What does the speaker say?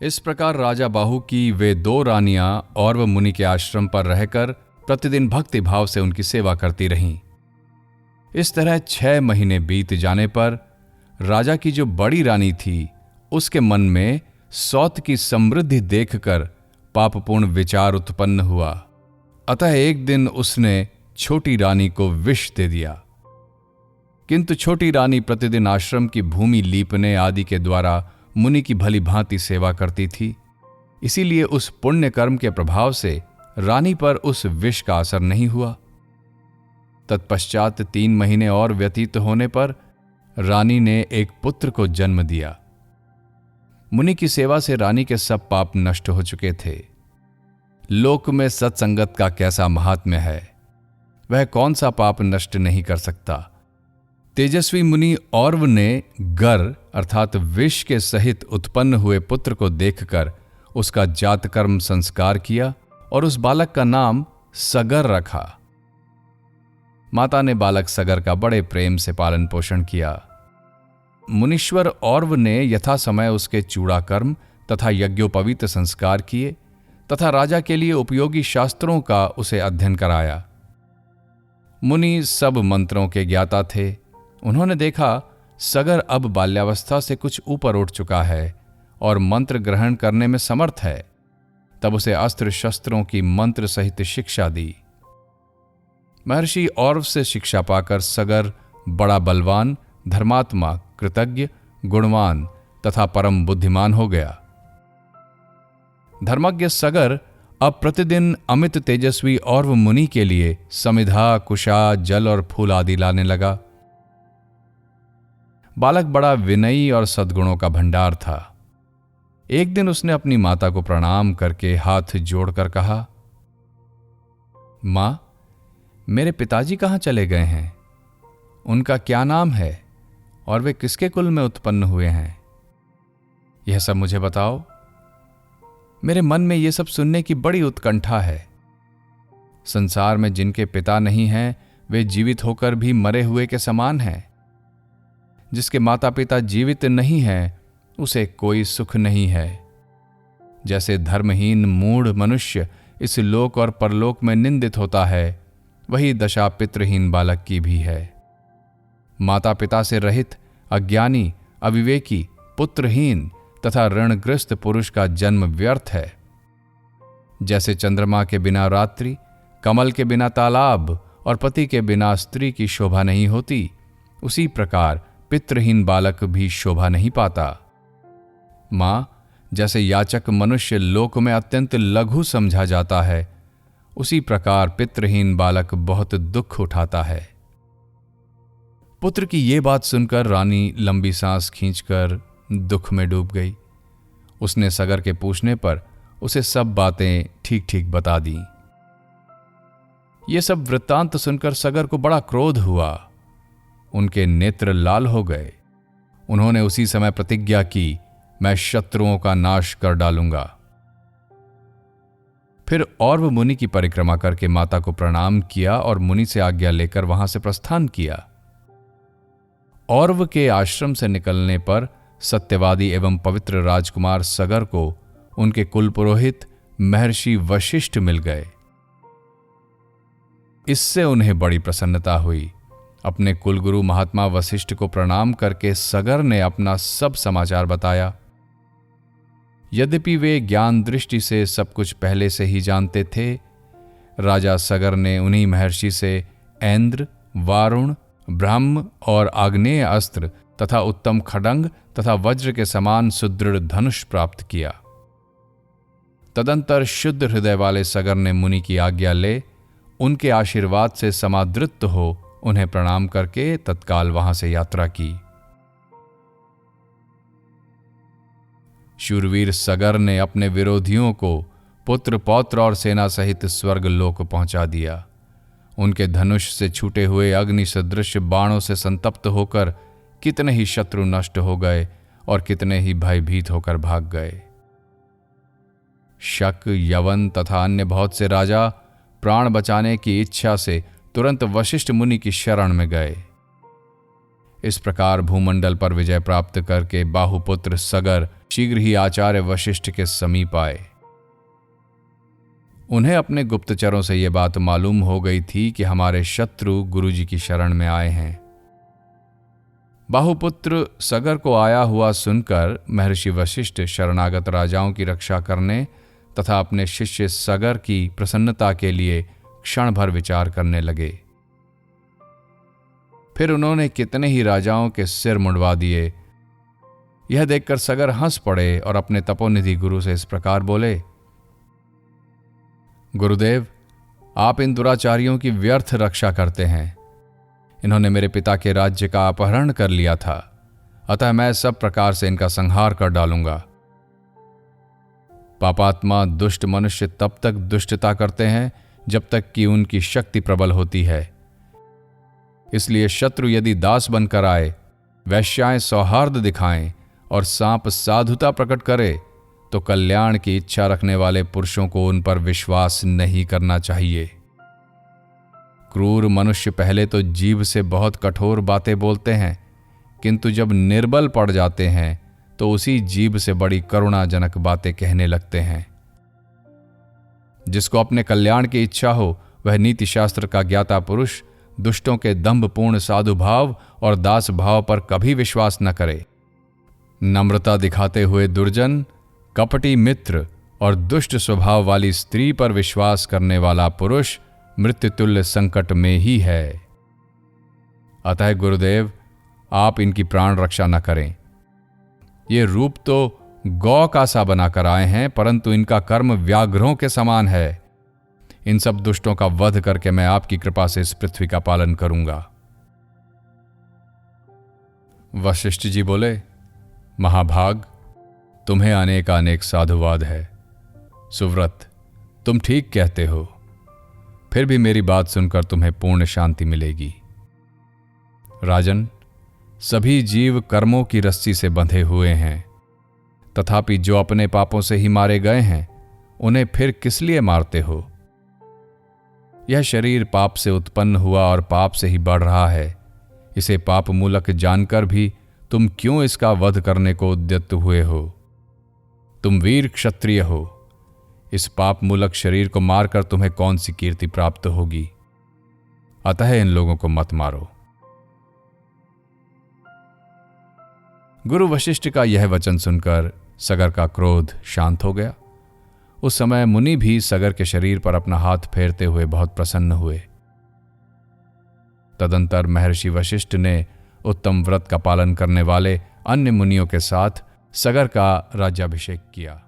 इस प्रकार राजा बाहु की वे 2 रानियां और मुनि के आश्रम पर रहकर प्रतिदिन भक्ति भाव से उनकी सेवा करती रहीं। इस तरह 6 महीने बीत जाने पर राजा की जो बड़ी रानी थी, उसके मन में सौत की समृद्धि देखकर पापपूर्ण विचार उत्पन्न हुआ। अतः एक दिन उसने छोटी रानी को विष दे दिया। किंतु छोटी रानी प्रतिदिन आश्रम की भूमि लीपने आदि के द्वारा मुनि की भली भांति सेवा करती थी, इसीलिए उस पुण्य कर्म के प्रभाव से रानी पर उस विष का असर नहीं हुआ। तत्पश्चात 3 महीने और व्यतीत होने पर रानी ने एक पुत्र को जन्म दिया। मुनि की सेवा से रानी के सब पाप नष्ट हो चुके थे। लोक में सत्संगत का कैसा महात्म्य है, वह कौन सा पाप नष्ट नहीं कर सकता। तेजस्वी मुनि औरव ने गर अर्थात विष के सहित उत्पन्न हुए पुत्र को देखकर उसका जातकर्म संस्कार किया और उस बालक का नाम सगर रखा। माता ने बालक सगर का बड़े प्रेम से पालन पोषण किया। मुनीश्वर औरव ने यथा समय उसके चूड़ाकर्म तथा यज्ञोपवीत संस्कार किए तथा राजा के लिए उपयोगी शास्त्रों का उसे अध्ययन कराया। मुनि सब मंत्रों के ज्ञाता थे। उन्होंने देखा सगर अब बाल्यावस्था से कुछ ऊपर उठ चुका है और मंत्र ग्रहण करने में समर्थ है। तब उसे अस्त्र शस्त्रों की मंत्र सहित शिक्षा दी। महर्षि औरव से शिक्षा पाकर सगर बड़ा बलवान, धर्मात्मा, कृतज्ञ, गुणवान तथा परम बुद्धिमान हो गया। धर्मज्ञ सगर अब प्रतिदिन अमित तेजस्वी औरव मुनि के लिए समिधा, कुशा, जल और फूल आदि लाने लगा। बालक बड़ा विनयी और सद्गुणों का भंडार था। एक दिन उसने अपनी माता को प्रणाम करके हाथ जोड़कर कहा, मां, मेरे पिताजी कहां चले गए हैं? उनका क्या नाम है और वे किसके कुल में उत्पन्न हुए हैं? यह सब मुझे बताओ। मेरे मन में यह सब सुनने की बड़ी उत्कंठा है। संसार में जिनके पिता नहीं हैं, वे जीवित होकर भी मरे हुए के समान हैं। जिसके माता पिता जीवित नहीं हैं, उसे कोई सुख नहीं है। जैसे धर्महीन मूढ़ मनुष्य इस लोक और परलोक में निंदित होता है, वही दशा पितृहीन बालक की भी है। माता पिता से रहित अज्ञानी, अविवेकी, पुत्रहीन तथा ऋणग्रस्त पुरुष का जन्म व्यर्थ है। जैसे चंद्रमा के बिना रात्रि, कमल के बिना तालाब और पति के बिना स्त्री की शोभा नहीं होती, उसी प्रकार पितृहीन बालक भी शोभा नहीं पाता। मां, जैसे याचक मनुष्य लोक में अत्यंत लघु समझा जाता है, उसी प्रकार पितृहीन बालक बहुत दुख उठाता है। पुत्र की ये बात सुनकर रानी लंबी सांस खींचकर दुख में डूब गई। उसने सगर के पूछने पर उसे सब बातें ठीक ठीक बता दी। ये सब वृत्तांत सुनकर सगर को बड़ा क्रोध हुआ। उनके नेत्र लाल हो गए। उन्होंने उसी समय प्रतिज्ञा की, मैं शत्रुओं का नाश कर डालूंगा। फिर औरव मुनि की परिक्रमा करके माता को प्रणाम किया और मुनि से आज्ञा लेकर वहां से प्रस्थान किया। औरव के आश्रम से निकलने पर सत्यवादी एवं पवित्र राजकुमार सगर को उनके कुलपुरोहित महर्षि वशिष्ठ मिल गए। इससे उन्हें बड़ी प्रसन्नता हुई। अपने कुलगुरु महात्मा वशिष्ठ को प्रणाम करके सगर ने अपना सब समाचार बताया। यद्यपि वे ज्ञान दृष्टि से सब कुछ पहले से ही जानते थे, राजा सगर ने उन्हीं महर्षि से ऐन्द्र, वारुण, ब्रह्म और आग्नेय अस्त्र तथा उत्तम खड्ग तथा वज्र के समान सुदृढ़ धनुष प्राप्त किया। तदंतर शुद्ध हृदय वाले सगर ने मुनि की आज्ञा ले उनके आशीर्वाद से समादृत हो उन्हें प्रणाम करके तत्काल वहां से यात्रा की। शूरवीर सगर ने अपने विरोधियों को पुत्र, पौत्र और सेना सहित स्वर्ग लोक पहुंचा दिया। उनके धनुष से छूटे हुए अग्नि सदृश बाणों से संतप्त होकर कितने ही शत्रु नष्ट हो गए और कितने ही भयभीत होकर भाग गए। शक, यवन तथा अन्य बहुत से राजा प्राण बचाने की इच्छा से तुरंत वशिष्ठ मुनि की शरण में गए। इस प्रकार भूमंडल पर विजय प्राप्त करके बाहुपुत्र सगर शीघ्र ही आचार्य वशिष्ठ के समीप आए। उन्हें अपने गुप्तचरों से यह बात मालूम हो गई थी कि हमारे शत्रु गुरुजी की शरण में आए हैं। बाहुपुत्र सगर को आया हुआ सुनकर महर्षि वशिष्ठ शरणागत राजाओं की रक्षा करने तथा अपने शिष्य सगर की प्रसन्नता के लिए क्षण भर विचार करने लगे। फिर उन्होंने कितने ही राजाओं के सिर मुंडवा दिए। यह देखकर सगर हंस पड़े और अपने तपोनिधि गुरु से इस प्रकार बोले, गुरुदेव, आप इन दुराचारियों की व्यर्थ रक्षा करते हैं। इन्होंने मेरे पिता के राज्य का अपहरण कर लिया था, अतः मैं सब प्रकार से इनका संहार कर डालूंगा। पापात्मा दुष्ट मनुष्य तब तक दुष्टता करते हैं जब तक कि उनकी शक्ति प्रबल होती है। इसलिए शत्रु यदि दास बनकर आए, वैश्याएं सौहार्द दिखाएं और सांप साधुता प्रकट करे, तो कल्याण की इच्छा रखने वाले पुरुषों को उन पर विश्वास नहीं करना चाहिए। क्रूर मनुष्य पहले तो जीभ से बहुत कठोर बातें बोलते हैं, किंतु जब निर्बल पड़ जाते हैं तो उसी जीभ से बड़ी करुणाजनक बातें कहने लगते हैं। जिसको अपने कल्याण की इच्छा हो, वह नीति शास्त्र का ज्ञाता पुरुष दुष्टों के दंभपूर्ण साधु भाव और दास भाव पर कभी विश्वास न करे। नम्रता दिखाते हुए दुर्जन, कपटी मित्र और दुष्ट स्वभाव वाली स्त्री पर विश्वास करने वाला पुरुष मृत्युतुल्य संकट में ही है। अतः गुरुदेव, आप इनकी प्राण रक्षा न करें। ये रूप तो गौ का सा बनाकर आए हैं, परंतु इनका कर्म व्याघ्रों के समान है। इन सब दुष्टों का वध करके मैं आपकी कृपा से इस पृथ्वी का पालन करूंगा। वशिष्ठ जी बोले, महाभाग, तुम्हें अनेक साधुवाद है। सुव्रत, तुम ठीक कहते हो। फिर भी मेरी बात सुनकर तुम्हें पूर्ण शांति मिलेगी। राजन, सभी जीव कर्मों की रस्सी से बंधे हुए हैं, तथापि जो अपने पापों से ही मारे गए हैं, उन्हें फिर किस लिए मारते हो? यह शरीर पाप से उत्पन्न हुआ और पाप से ही बढ़ रहा है। इसे पाप मूलक जानकर भी तुम क्यों इसका वध करने को उद्यत हुए हो? तुम वीर क्षत्रिय हो। इस पाप मूलक शरीर को मारकर तुम्हें कौन सी कीर्ति प्राप्त होगी? अतः इन लोगों को मत मारो। गुरु वशिष्ठ का यह वचन सुनकर सगर का क्रोध शांत हो गया। उस समय मुनि भी सगर के शरीर पर अपना हाथ फेरते हुए बहुत प्रसन्न हुए। तदंतर महर्षि वशिष्ठ ने उत्तम व्रत का पालन करने वाले अन्य मुनियों के साथ सगर का राज्याभिषेक किया।